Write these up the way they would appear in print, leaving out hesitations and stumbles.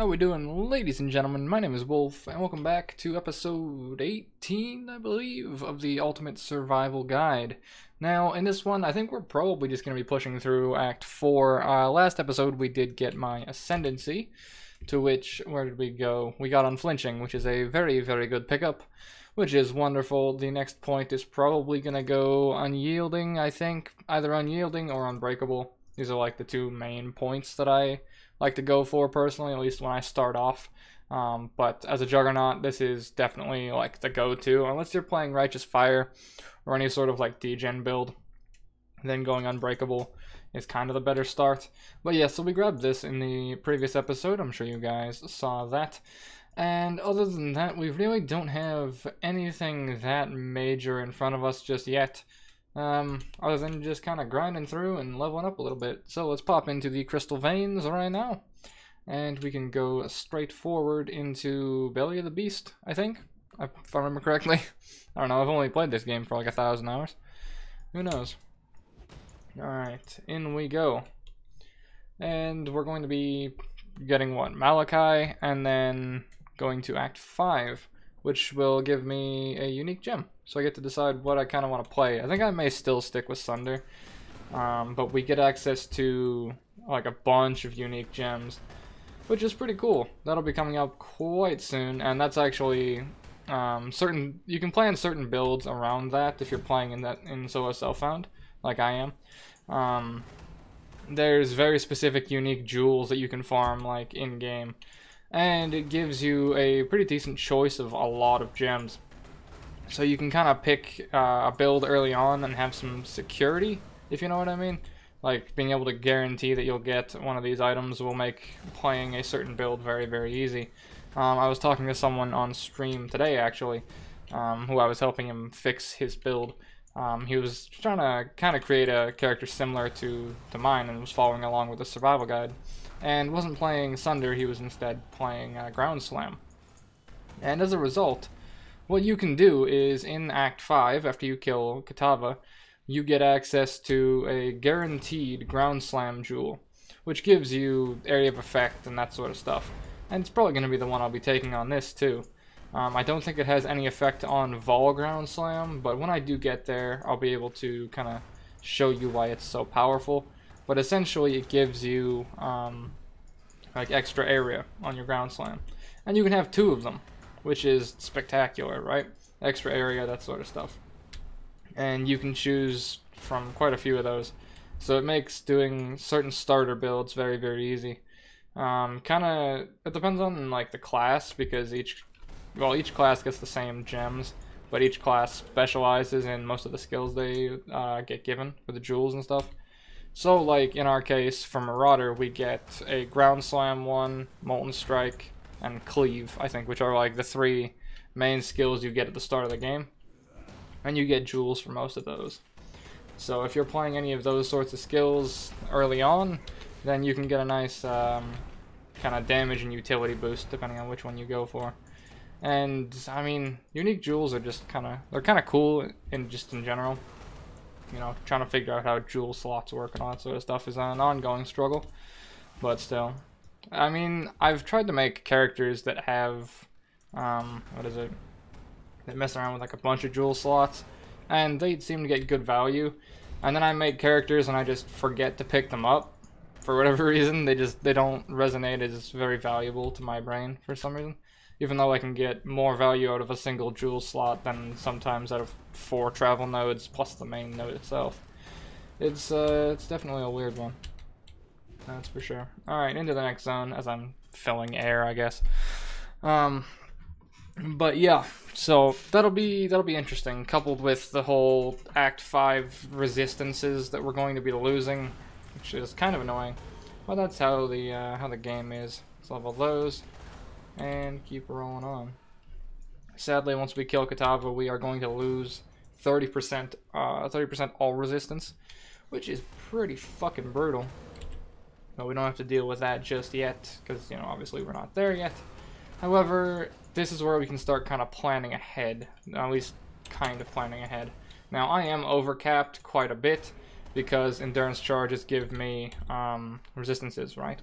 How we doing, ladies and gentlemen? My name is Wolf, and welcome back to episode 18, I believe, of the Ultimate Survival Guide. Now, in this one, I think we're probably just going to be pushing through Act 4. Last episode, we did get my Ascendancy, to which, where did we go? We got Unflinching, which is a very, very good pickup, which is wonderful. The next point is probably going to go Unyielding, I think. Either Unyielding or Unbreakable. These are like the two main points that I like to go for personally, at least when I start off. But as a Juggernaut, this is definitely like the go-to, unless you're playing Righteous Fire or any sort of like degen build. Then going Unbreakable is kind of the better start. But yeah, so we grabbed this in the previous episode. I'm sure you guys saw that. And other than that, we really don't have anything that major in front of us just yet. Other than just kind of grinding through and leveling up a little bit. So let's pop into the Crystal Veins right now, and we can go straight forward into Belly of the Beast, I think, if I remember correctly. I don't know, I've only played this game for like 1,000 hours. Who knows? Alright, in we go. And we're going to be getting what? Malachi, and then going to Act 5, which will give me a unique gem. So I get to decide what I kind of want to play. I think I may still stick with Sunder, but we get access to like a bunch of unique gems, which is pretty cool. That'll be coming up quite soon, and that's actually you can plan certain builds around that if you're playing in solo self-found, like I am. There's very specific unique jewels that you can farm like in-game, and it gives you a pretty decent choice of a lot of gems. So you can kind of pick a build early on and have some security, if you know what I mean. Like being able to guarantee that you'll get one of these items will make playing a certain build very, very easy. I was talking to someone on stream today, actually, who I was helping him fix his build. He was trying to kind of create a character similar to mine and was following along with the survival guide. And wasn't playing Sunder, he was instead playing Ground Slam. And as a result, what you can do is in Act 5, after you kill Kitava, you get access to a guaranteed Ground Slam jewel, which gives you area of effect and that sort of stuff. And it's probably going to be the one I'll be taking on this too. I don't think it has any effect on Vol Ground Slam, but when I do get there, I'll be able to kind of show you why it's so powerful. But essentially, it gives you like extra area on your Ground Slam, and you can have 2 of them, which is spectacular, right? Extra area, that sort of stuff. And you can choose from quite a few of those. So it makes doing certain starter builds very, very easy. It depends on like the class, because each class gets the same gems, but each class specializes in most of the skills they get given for the jewels and stuff. So like in our case, for Marauder, we get a Ground Slam 1, Molten Strike, and Cleave, I think, which are like the 3 main skills you get at the start of the game. And you get jewels for most of those. So if you're playing any of those sorts of skills early on, then you can get a nice kind of damage and utility boost, depending on which one you go for. And, I mean, unique jewels are just they're kind of cool in general. You know, trying to figure out how jewel slots work and all that sort of stuff is an ongoing struggle. But still. I mean, I've tried to make characters that have, that mess around with like a bunch of jewel slots, and they seem to get good value. And then I make characters and I just forget to pick them up for whatever reason. They don't resonate as very valuable to my brain for some reason, even though I can get more value out of a single jewel slot than sometimes out of 4 travel nodes plus the main node itself. It's definitely a weird one. That's for sure. Alright, into the next zone as I'm filling air, I guess. But yeah, so that'll be interesting, coupled with the whole Act 5 resistances that we're going to be losing, which is kind of annoying. But that's how the game is. Let's level those and keep rolling on. Sadly, once we kill Kitava, we are going to lose 30% all resistance, which is pretty fucking brutal. But we don't have to deal with that just yet, because, you know, obviously we're not there yet. However, this is where we can start kind of planning ahead, at least kind of planning ahead. Now, I am overcapped quite a bit, because endurance charges give me resistances, right?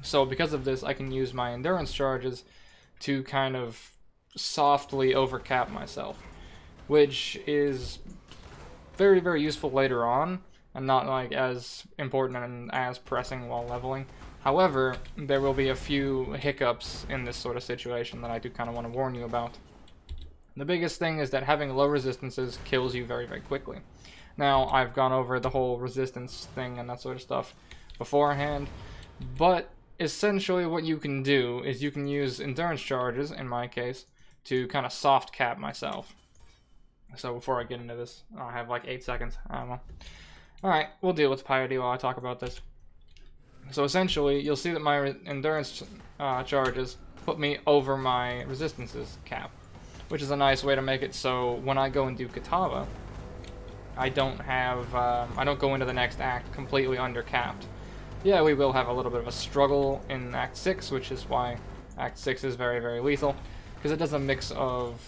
So because of this, I can use my endurance charges to kind of softly overcap myself, which is very, very useful later on, and not like as important and as pressing while leveling. However, there will be a few hiccups in this sort of situation that I do kind of want to warn you about. The biggest thing is that having low resistances kills you very, very quickly. Now, I've gone over the whole resistance thing and that sort of stuff beforehand, but essentially what you can do is you can use endurance charges, in my case, to kind of soft cap myself. So before I get into this, I have like 8 seconds. I don't know. Alright, we'll deal with piety while I talk about this. So essentially, you'll see that my endurance charges put me over my resistances cap, which is a nice way to make it so when I go and do Katava, I don't go into the next act completely undercapped. Yeah, we will have a little bit of a struggle in Act 6, which is why Act 6 is very, very lethal, because it does a mix of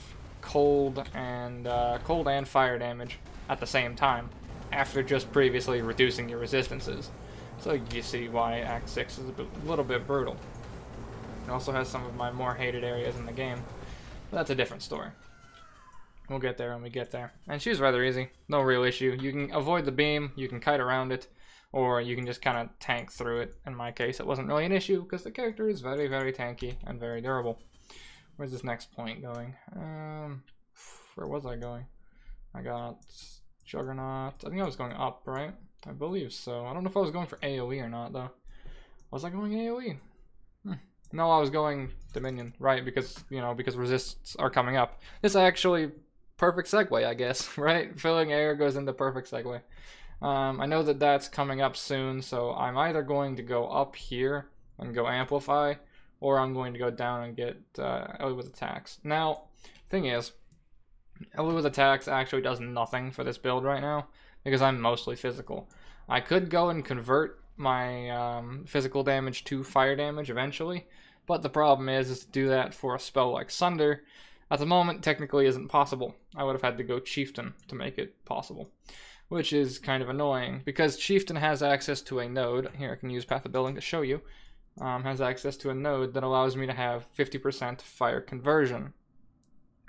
cold and fire damage at the same time, after just previously reducing your resistances. So you see why Act 6 is a little bit brutal. It also has some of my more hated areas in the game, but that's a different story. We'll get there when we get there. And she's rather easy, no real issue. You can avoid the beam, you can kite around it, or you can just kind of tank through it. In my case, it wasn't really an issue, because the character is very, very tanky and very durable. Where's this next point going? Where was I going? I got Juggernaut. I think I was going up, right? I believe so. I don't know if I was going for AoE or not, though. Was I going AoE? No, I was going Dominion, right? Because, you know, because resists are coming up. This actually, perfect segue, I guess, right? Filling air goes into perfect segue. I know that that's coming up soon, so I'm either going to go up here and go Amplify, or I'm going to go down and get Ellie with Attacks. Now, thing is, Ellie with Attacks actually does nothing for this build right now, because I'm mostly physical. I could go and convert my physical damage to fire damage eventually, but the problem is to do that for a spell like Sunder, at the moment technically isn't possible. I would have had to go Chieftain to make it possible, which is kind of annoying, because Chieftain has access to a node, here I can use Path of Building to show you, has access to a node that allows me to have 50% fire conversion.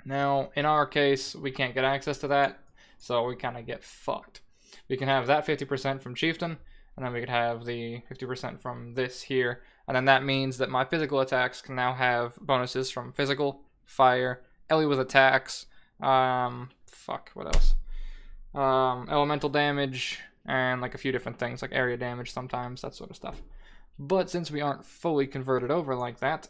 Now, in our case, we can't get access to that, so we kind of get fucked. We can have that 50% from Chieftain, and then we could have the 50% from this here, and then that means that my physical attacks can now have bonuses from physical, fire, Ellie with attacks, what else? Elemental damage, and like a few different things, like area damage sometimes, that sort of stuff. But since we aren't fully converted over like that,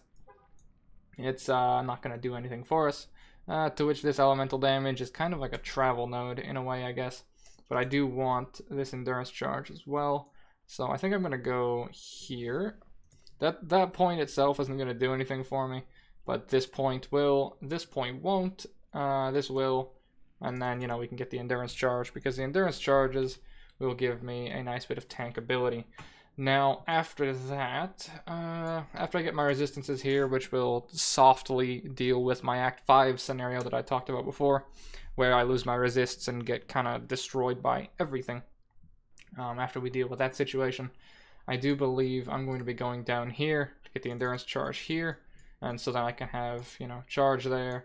it's not going to do anything for us. To which this elemental damage is kind of like a travel node in a way, I guess. But I do want this endurance charge as well. So I think I'm going to go here. That point itself isn't going to do anything for me. But this point will, this point won't, this will. And then, you know, we can get the endurance charge, because the endurance charges will give me a nice bit of tank ability. Now, after that, after I get my resistances here, which will softly deal with my Act 5 scenario that I talked about before, where I lose my resists and get kind of destroyed by everything. After we deal with that situation, I do believe I'm going to be going down here to get the endurance charge here, and so then I can have, you know, charge there,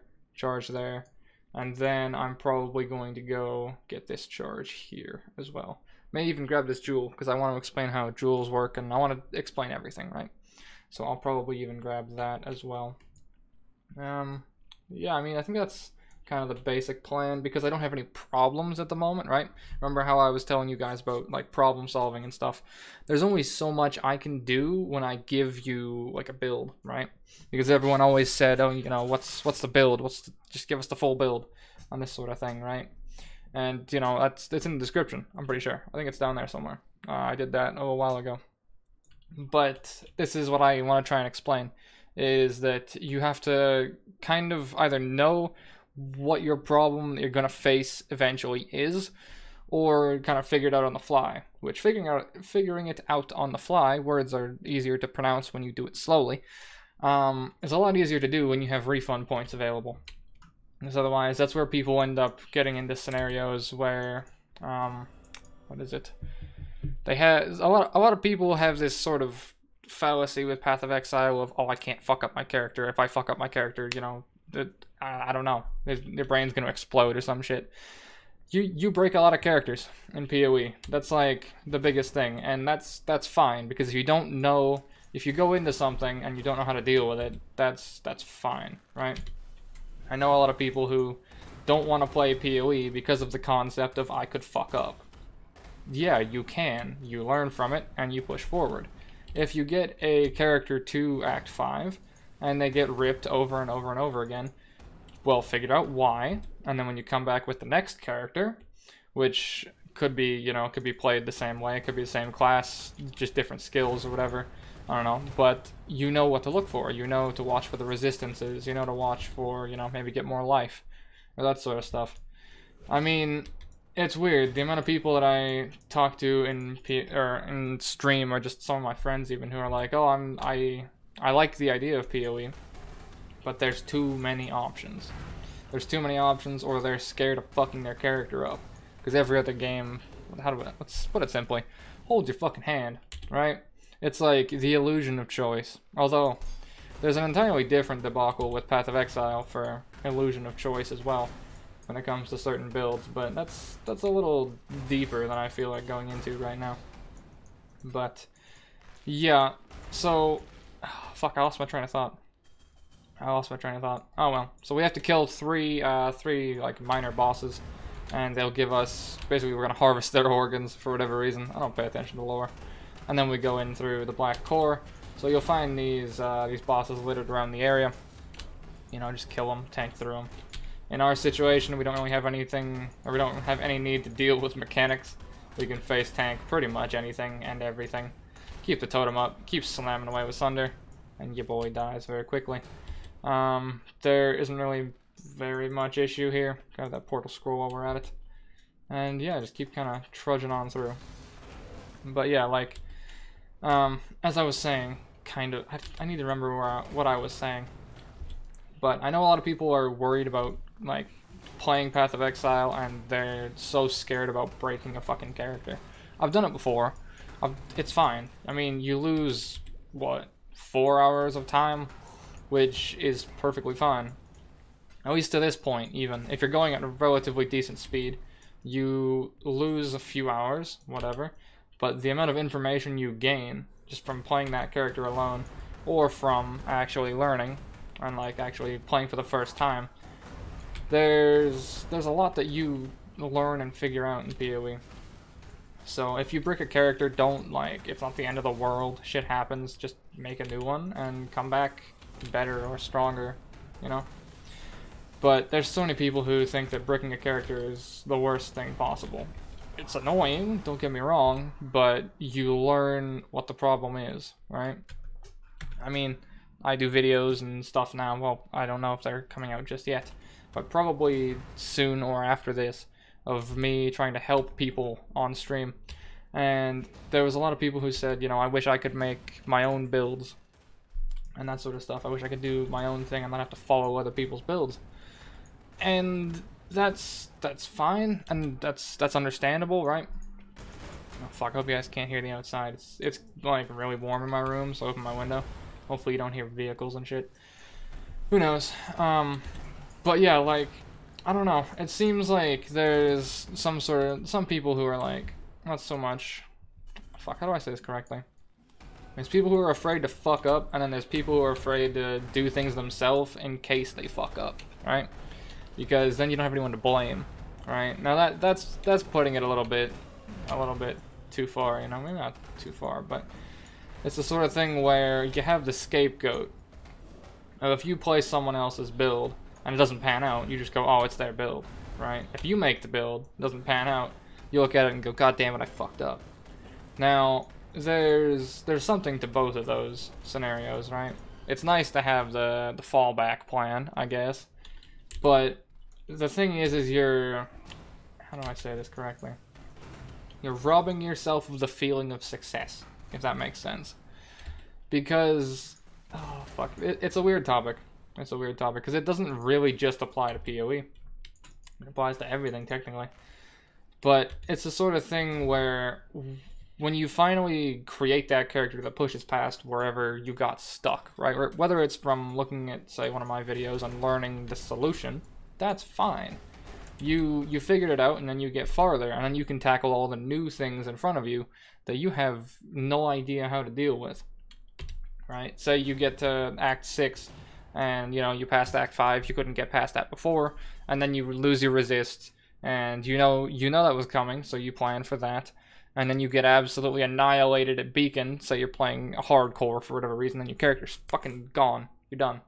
and then I'm probably going to go get this charge here as well. May even grab this jewel, because I want to explain how jewels work, and I want to explain everything, right? So I'll probably even grab that as well. Yeah, I mean, I think that's kind of the basic plan, because I don't have any problems at the moment, right? Remember how I was telling you guys about, like, problem solving and stuff? There's only so much I can do when I give you, like, a build, right? Because everyone always said, oh, you know, what's the build? Just give us the full build on this sort of thing, right? And, you know, it's in the description, I'm pretty sure. I think it's down there somewhere. I did that a while ago. But this is what I want to try and explain, is that you have to kind of either know what your problem that you're going to face eventually is, or kind of figure it out on the fly. Which, figuring it out on the fly, words are easier to pronounce when you do it slowly, is a lot easier to do when you have refund points available. Because otherwise, that's where people end up getting into scenarios where, what is it? They have a lot of people have this sort of fallacy with Path of Exile of, oh, I can't fuck up my character. If I fuck up my character, you know, I don't know, your brain's gonna explode or some shit. You break a lot of characters in PoE. That's like the biggest thing, and that's fine, because if you don't know, if you go into something and you don't know how to deal with it, that's fine, right? I know a lot of people who don't want to play PoE because of the concept of I could fuck up. Yeah, you can. You learn from it and you push forward. If you get a character to Act 5 and they get ripped over and over and over again, well, figure out why, and then when you come back with the next character, which could be, you know, could be played the same way, it could be the same class, just different skills or whatever, I don't know, but you know what to look for. You know to watch for the resistances, you know to watch for, you know, maybe get more life, or that sort of stuff. I mean, it's weird, the amount of people that I talk to in stream, or just some of my friends even, who are like, oh, I like the idea of PoE, but there's too many options. There's too many options, or they're scared of fucking their character up. Because every other game, let's put it simply, hold your fucking hand, right? It's like the illusion of choice. Although, there's an entirely different debacle with Path of Exile for illusion of choice as well, when it comes to certain builds, but that's a little deeper than I feel like going into right now. But, yeah, so, fuck, I lost my train of thought. Oh well. So we have to kill three like minor bosses, and they'll give us, basically we're gonna harvest their organs for whatever reason. I don't pay attention to lore. And then we go in through the Black Core. So you'll find these bosses littered around the area. You know, just kill them, tank through them. In our situation, we don't really have anything, or we don't have any need to deal with mechanics. We can face tank pretty much anything and everything. Keep the totem up, keep slamming away with Sunder, and your boy dies very quickly. There isn't really very much issue here. Grab that portal scroll while we're at it. And yeah, just keep kind of trudging on through. But yeah, like, as I was saying, kind of, I need to remember what I was saying. But I know a lot of people are worried about, like, playing Path of Exile, and they're so scared about breaking a fucking character. I've done it before. It's fine. I mean, you lose, what, 4 hours of time? Which is perfectly fine. At least to this point, even. If you're going at a relatively decent speed, you lose a few hours, whatever, but the amount of information you gain just from playing that character alone, or from actually learning, and like actually playing for the first time, there's a lot that you learn and figure out in PoE. So if you brick a character, don't, like, it's not the end of the world, shit happens, just make a new one and come back better or stronger, you know? But there's so many people who think that bricking a character is the worst thing possible. It's annoying, don't get me wrong, but you learn what the problem is, right? I mean, I do videos and stuff now, well, I don't know if they're coming out just yet, but probably soon or after this, of me trying to help people on stream. And there was a lot of people who said, you know, I wish I could make my own builds and that sort of stuff. I wish I could do my own thing and not have to follow other people's builds. And that's fine, and that's understandable, right? Oh, fuck, I hope you guys can't hear the outside. It's like really warm in my room, so open my window. Hopefully you don't hear vehicles and shit. Who knows? But yeah, like, I don't know. It seems like there's some people who are like, not so much. Fuck, how do I say this correctly? There's people who are afraid to fuck up, and then there's people who are afraid to do things themselves in case they fuck up, right? Because then you don't have anyone to blame, right? Now that's putting it a little bit too far, you know, maybe not too far, but it's the sort of thing where you have the scapegoat. Now, if you play someone else's build and it doesn't pan out, you just go, oh, it's their build, right? If you make the build, it doesn't pan out, you look at it and go, God damn it, I fucked up. Now, there's something to both of those scenarios, right? It's nice to have the fallback plan, I guess, but the thing is you're, how do I say this correctly? You're robbing yourself of the feeling of success, if that makes sense. Because, oh fuck, it's a weird topic. It's a weird topic, because it doesn't really just apply to PoE. It applies to everything, technically. But it's the sort of thing where when you finally create that character that pushes past wherever you got stuck, right? Or whether it's from looking at, say, one of my videos and learning the solution, that's fine. You figured it out, and then you get farther, and then you can tackle all the new things in front of you that you have no idea how to deal with, right? Say you get to Act 6, and, you know, you passed Act 5, you couldn't get past that before, and then you lose your resist, and you know that was coming, so you plan for that, and then you get absolutely annihilated at Beacon. Say you're playing hardcore for whatever reason, and your character's fucking gone. You're done.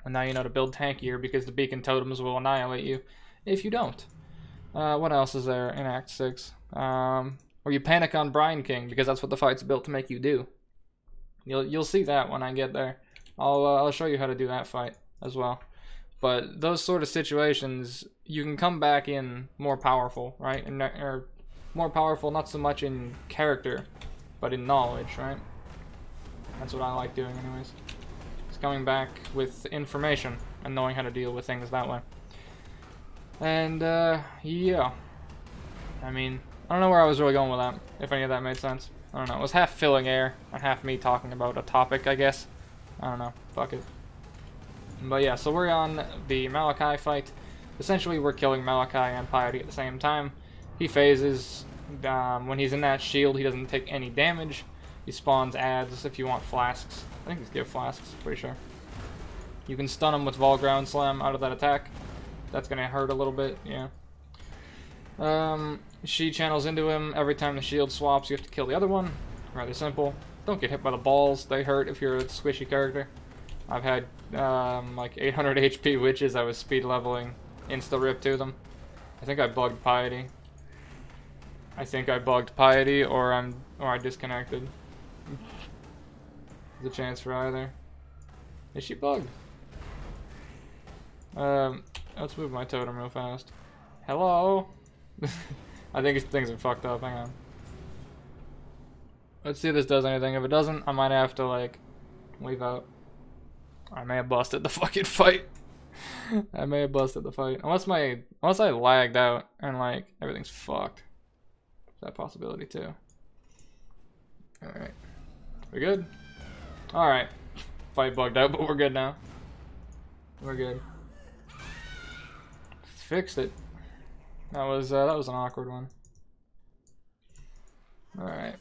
And now you know to build tankier because the Beacon totems will annihilate you if you don't. What else is there in Act 6? Or you panic on Brine King, because that's what the fight's built to make you do. You'll see that when I get there. I'll show you how to do that fight as well. But those sort of situations, you can come back in more powerful, right? Or more powerful, not so much in character, but in knowledge, right? That's what I like doing anyways. It's coming back with information and knowing how to deal with things that way. And, yeah. I mean, I don't know where I was really going with that, if any of that made sense. I don't know. It was half filling air and half me talking about a topic, I guess. I don't know. Fuck it. But yeah, so we're on the Malachi fight. Essentially, we're killing Malachi and Piety at the same time. He phases. When he's in that shield, he doesn't take any damage. He spawns ads if you want flasks. I think he's give flasks, pretty sure. You can stun him with Vol Ground Slam out of that attack. That's gonna hurt a little bit, yeah. She channels into him. Every time the shield swaps, you have to kill the other one. Rather simple. Don't get hit by the balls. They hurt if you're a squishy character. I've had like 800 HP witches I was speed leveling. Insta-rip to them. I think I bugged Piety. Or I disconnected. There's a chance for either. Is she bugged? Let's move my totem real fast. Hello? I think things are fucked up. Hang on. Let's see if this does anything. If it doesn't, I might have to, like, leave out. I may have busted the fucking fight. I may have busted the fight. Unless I lagged out and, like, everything's fucked. That possibility too. Alright. We good? Alright. Fight bugged out, but we're good now. We're good. Fixed it. That was an awkward one. Alright.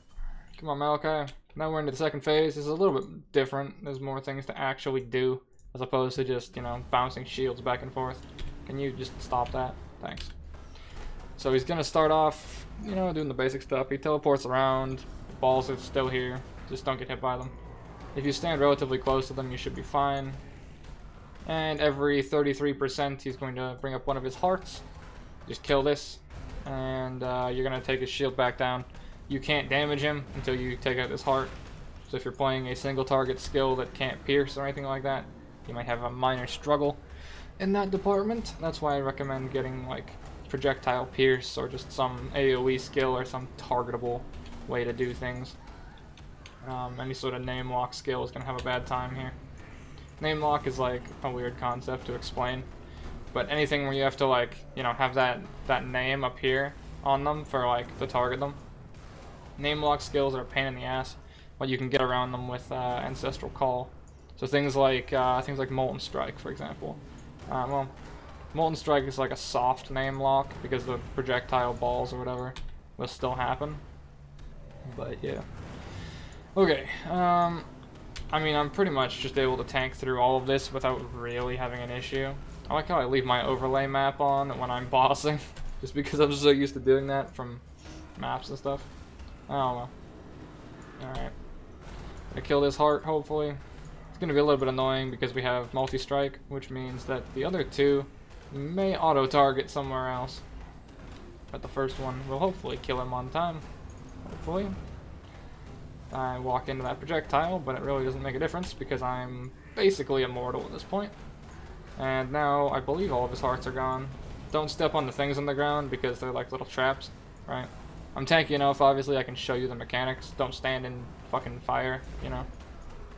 Come on, Malachi. Now we're into the second phase. This is a little bit different. There's more things to actually do, as opposed to just, you know, bouncing shields back and forth. Can you just stop that? Thanks. So he's gonna start off, you know, doing the basic stuff. He teleports around. The balls are still here. Just don't get hit by them. If you stand relatively close to them, you should be fine. And every 33%, he's going to bring up one of his hearts. Just kill this, and you're gonna take his shield back down. You can't damage him until you take out his heart. So if you're playing a single target skill that can't pierce or anything like that, you might have a minor struggle in that department. That's why I recommend getting, like, projectile pierce or just some AoE skill or some targetable way to do things. Any sort of name lock skill is gonna have a bad time here. Name lock is like a weird concept to explain, but anything where you have to, like, you know, have that name appear on them for, like, to target them. Name lock skills are a pain in the ass, but you can get around them with Ancestral Call. So things like Molten Strike, for example. Well, Molten Strike is like a soft name lock because the projectile balls or whatever will still happen. But yeah. Okay. I mean, I'm pretty much just able to tank through all of this without really having an issue. I like how I leave my overlay map on when I'm bossing, just because I'm so used to doing that from maps and stuff. I don't know. Alright. Gonna kill this heart, hopefully. It's gonna be a little bit annoying because we have multi-strike, which means that the other two may auto-target somewhere else. But the first one will hopefully kill him on time. Hopefully. I walk into that projectile, but it really doesn't make a difference because I'm basically immortal at this point. And now I believe all of his hearts are gone. Don't step on the things on the ground because they're like little traps, right? I'm tanky enough, obviously I can show you the mechanics. Don't stand in fucking fire, you know?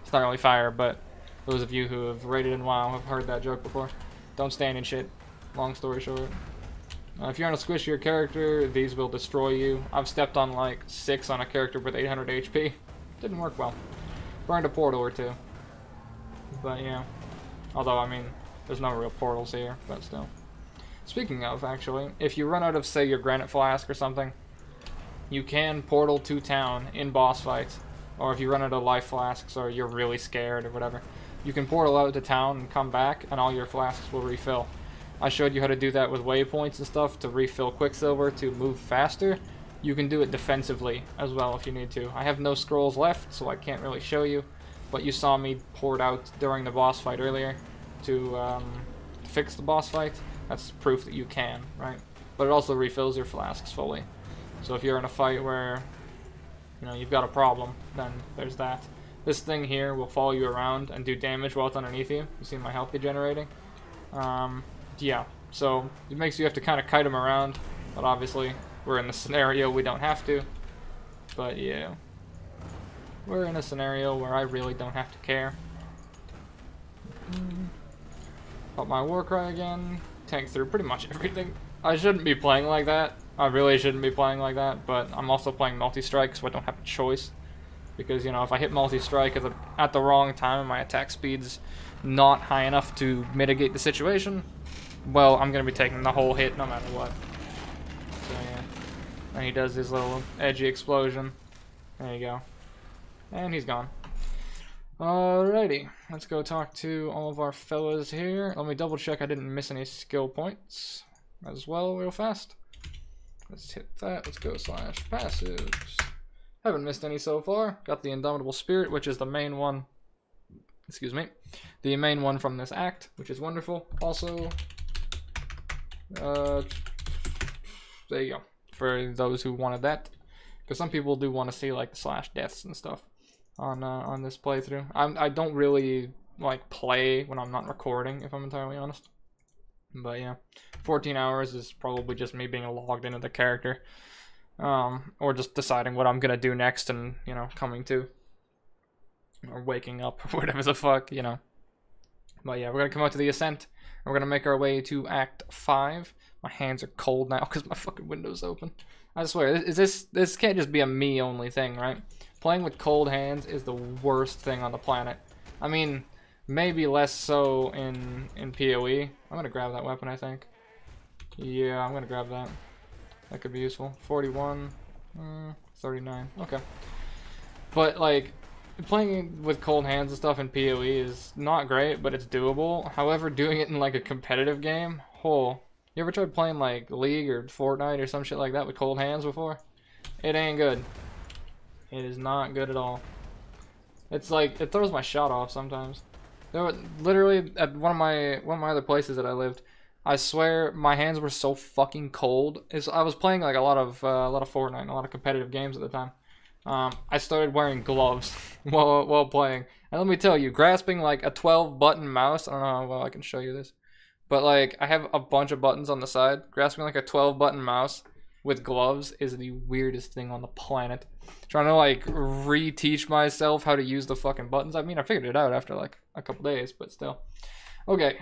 It's not really fire, but those of you who have raided in WoW have heard that joke before. Don't stand in shit. Long story short. If you're on a squishier character, these will destroy you. I've stepped on like 6 on a character with 800 HP. Didn't work well. Burned a portal or 2. But yeah. Although, I mean, there's no real portals here, but still. Speaking of, actually, if you run out of, say, your granite flask or something, you can portal to town in boss fights. Or if you run out of life flasks or you're really scared or whatever, you can portal out to town and come back and all your flasks will refill. I showed you how to do that with waypoints and stuff to refill Quicksilver to move faster. You can do it defensively as well if you need to. I have no scrolls left, so I can't really show you. But you saw me poured out during the boss fight earlier to fix the boss fight. That's proof that you can, right? But it also refills your flasks fully. So if you're in a fight where, you know, you've got a problem, then there's that. This thing here will follow you around and do damage while it's underneath you. You see my health degenerating? Yeah, so it makes you have to kind of kite them around, but obviously we're in the scenario we don't have to. But yeah, we're in a scenario where I really don't have to care. Pop my war cry again, tank through pretty much everything. I shouldn't be playing like that. I really shouldn't be playing like that, but I'm also playing multi-strike, so I don't have a choice. Because, you know, if I hit multi-strike at the wrong time and my attack speed's not high enough to mitigate the situation, well, I'm going to be taking the whole hit no matter what. So, yeah. And he does his little edgy explosion. There you go. And he's gone. Alrighty. Let's go talk to all of our fellas here. Let me double check I didn't miss any skill points as well real fast. Let's hit that. Let's go / passives. Haven't missed any so far. Got the Indomitable Spirit, which is the main one. Excuse me. The main one from this act, which is wonderful. Also, there you go. For those who wanted that, because some people do want to see like the / deaths and stuff on this playthrough. I don't really like play when I'm not recording, if I'm entirely honest. But yeah, 14 hours is probably just me being logged into the character. Or just deciding what I'm gonna do next and, you know, coming to. Or waking up, or whatever the fuck, you know. But yeah, we're gonna come out to the Ascent, and we're gonna make our way to Act 5. My hands are cold now, because my fucking window's open. I swear, this can't just be a me-only thing, right? Playing with cold hands is the worst thing on the planet. I mean, maybe less so in PoE. I'm gonna grab that weapon, I think. Yeah, I'm gonna grab that. That could be useful. 41, 39. Okay. But like, playing with cold hands and stuff in PoE is not great, but it's doable. However, doing it in like a competitive game, you ever tried playing like League or Fortnite or some shit like that with cold hands before? It ain't good. It is not good at all. It's like, it throws my shot off sometimes. There were, literally at one of my other places that I lived, I swear my hands were so fucking cold. I was playing like a lot of Fortnite and a lot of competitive games at the time. I started wearing gloves while playing. And let me tell you, grasping like a 12-button mouse, I don't know how well I can show you this, but like I have a bunch of buttons on the side. Grasping like a 12-button mouse with gloves is the weirdest thing on the planet. Trying to like reteach myself how to use the fucking buttons. I mean, I figured it out after like a couple days, but still. Okay,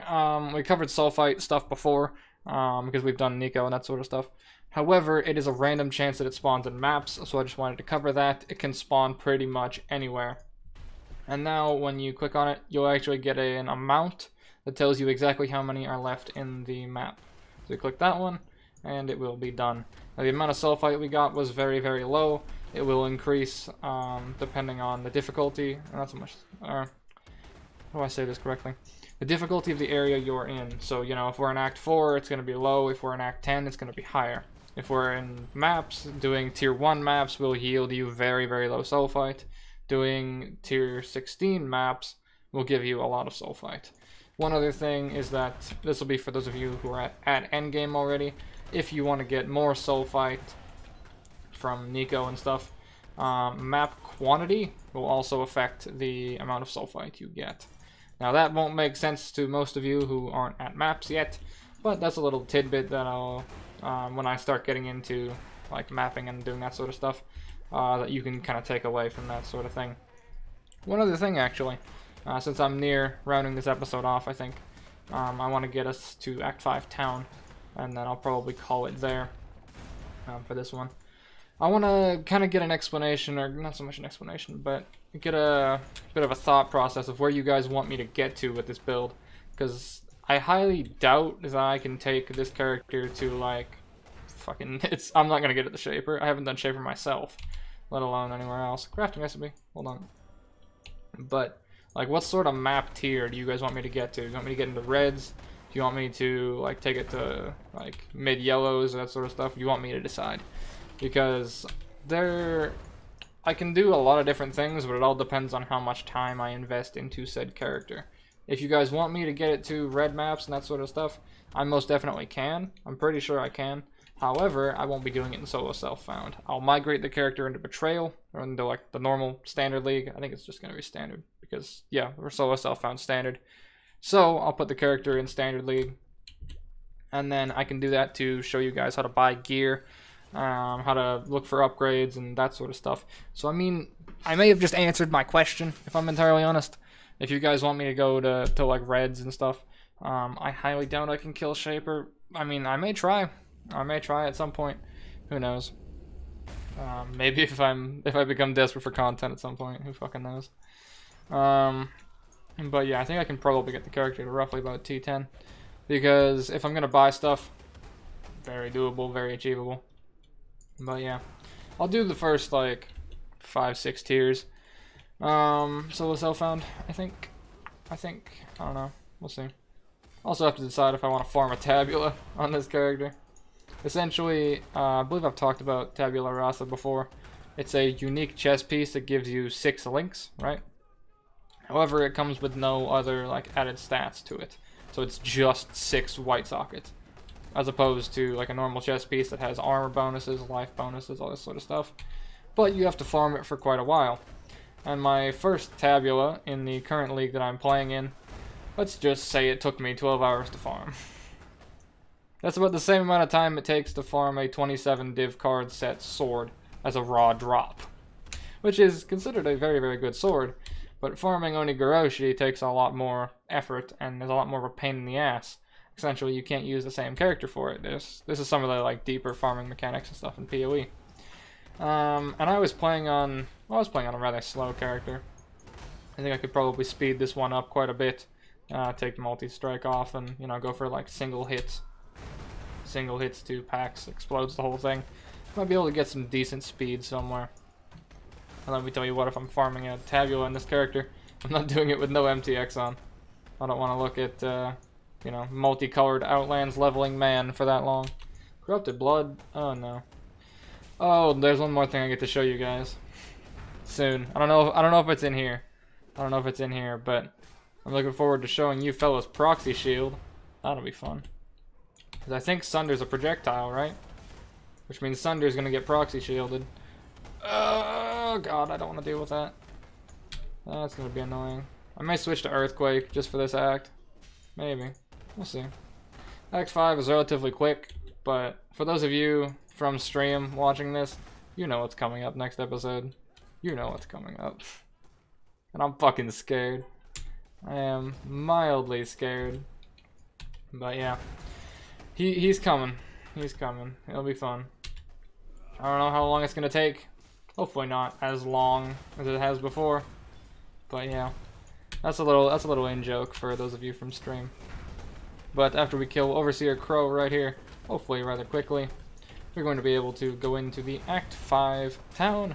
we covered sulfite stuff before, because we've done Nico and that sort of stuff. However, it is a random chance that it spawns in maps, so I just wanted to cover that. It can spawn pretty much anywhere. And now, when you click on it, you'll actually get an amount that tells you exactly how many are left in the map. So you click that one, and it will be done. Now, the amount of sulfite we got was very, very low. It will increase depending on the difficulty. Not so much. How do I say this correctly? The difficulty of the area you're in. So, you know, if we're in Act 4, it's going to be low. If we're in Act 10, it's going to be higher. If we're in maps, doing Tier 1 maps will yield you very, very low sulfite. Doing Tier 16 maps will give you a lot of sulfite. One other thing is that, this will be for those of you who are at Endgame already, if you want to get more sulfite from Nico and stuff, map quantity will also affect the amount of sulfite you get. Now that won't make sense to most of you who aren't at maps yet, but that's a little tidbit that I'll, when I start getting into like mapping and doing that sort of stuff, that you can kind of take away from that sort of thing. One other thing actually, since I'm near rounding this episode off, I think, I want to get us to Act 5 Town. and then I'll probably call it there for this one. I want to kind of get an explanation, or not so much an explanation, but get a bit of a thought process of where you guys want me to get to with this build, because I highly doubt that I can take this character to, like, fucking, I'm not going to get it the Shaper. I haven't done Shaper myself, let alone anywhere else. Crafting recipe, hold on. But, like, what sort of map tier do you guys want me to get to? Do you want me to get into reds? Do you want me to, like, take it to, like, mid-yellows, that sort of stuff? You want me to decide. Because I can do a lot of different things, but it all depends on how much time I invest into said character. If you guys want me to get it to red maps and that sort of stuff, I most definitely can. I'm pretty sure I can. However, I won't be doing it in solo self-found. I'll migrate the character into Betrayal, or into, like, the normal standard league. I think it's just going to be standard, because, yeah, we're solo self-found standard. So, I'll put the character in standard league, and then I can do that to show you guys how to buy gear, how to look for upgrades and that sort of stuff. So I mean, I may have just answered my question, if I'm entirely honest. If you guys want me to go to like reds and stuff, I highly doubt I can kill Shaper. I mean, I may try at some point. Who knows? Maybe if I become desperate for content at some point, who fucking knows? But yeah, I think I can probably get the character to roughly about T10, because if I'm gonna buy stuff, very doable, very achievable. But yeah, I'll do the first like 5-6 tiers. Solo self-found, I think, I don't know, we'll see. Also have to decide if I want to farm a tabula on this character. Essentially, I believe I've talked about tabula rasa before. It's a unique chess piece that gives you 6 links, right? However, it comes with no other like added stats to it, so it's just 6 white sockets, as opposed to like a normal chess piece that has armor bonuses, life bonuses, all this sort of stuff. But you have to farm it for quite a while. And my first tabula in the current league that I'm playing in, let's just say it took me 12 hours to farm. That's about the same amount of time it takes to farm a 27 div card set sword as a raw drop, which is considered a very, very good sword. But farming Onigoroshi takes a lot more effort and is a lot more of a pain in the ass. Essentially, you can't use the same character for it. This is some of the like deeper farming mechanics and stuff in PoE. And I was playing on a rather slow character. I think I could probably speed this one up quite a bit. Take multi-strike off and, you know, go for like single hits. Single hits, 2 packs, explodes the whole thing. Might be able to get some decent speed somewhere. And let me tell you what, if I'm farming a tabula in this character, I'm not doing it with no MTX on. I don't want to look at, you know, multicolored Outlands leveling man for that long. Corrupted blood? Oh no. Oh, there's one more thing I get to show you guys soon. I don't know if it's in here. But I'm looking forward to showing you fellas proxy shield. That'll be fun. Because I think Sunder's a projectile, right? Which means Sunder's gonna get proxy shielded. Oh god, I don't want to deal with that. That's gonna be annoying. I may switch to Earthquake just for this act. Maybe. We'll see. Act 5 is relatively quick, but for those of you from stream watching this, you know what's coming up next episode. You know what's coming up. And I'm fucking scared. I am mildly scared. But yeah. He's coming. He's coming. It'll be fun. I don't know how long it's gonna take. Hopefully not as long as it has before. But yeah. That's a little in-joke for those of you from stream. But after we kill Overseer Crow right here, hopefully rather quickly, we're going to be able to go into the Act 5 town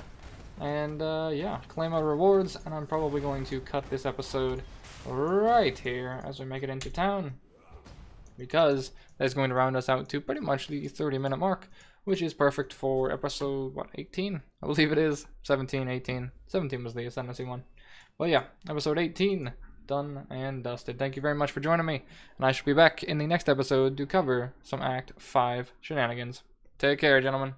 and yeah, claim our rewards, and I'm probably going to cut this episode right here as we make it into town, because that's going to round us out to pretty much the 30-minute mark, which is perfect for episode, what, 18? I believe it is. 17, 18. 17 was the Ascendancy one. Well, yeah, episode 18, done and dusted. Thank you very much for joining me, and I shall be back in the next episode to cover some Act 5 shenanigans. Take care, gentlemen.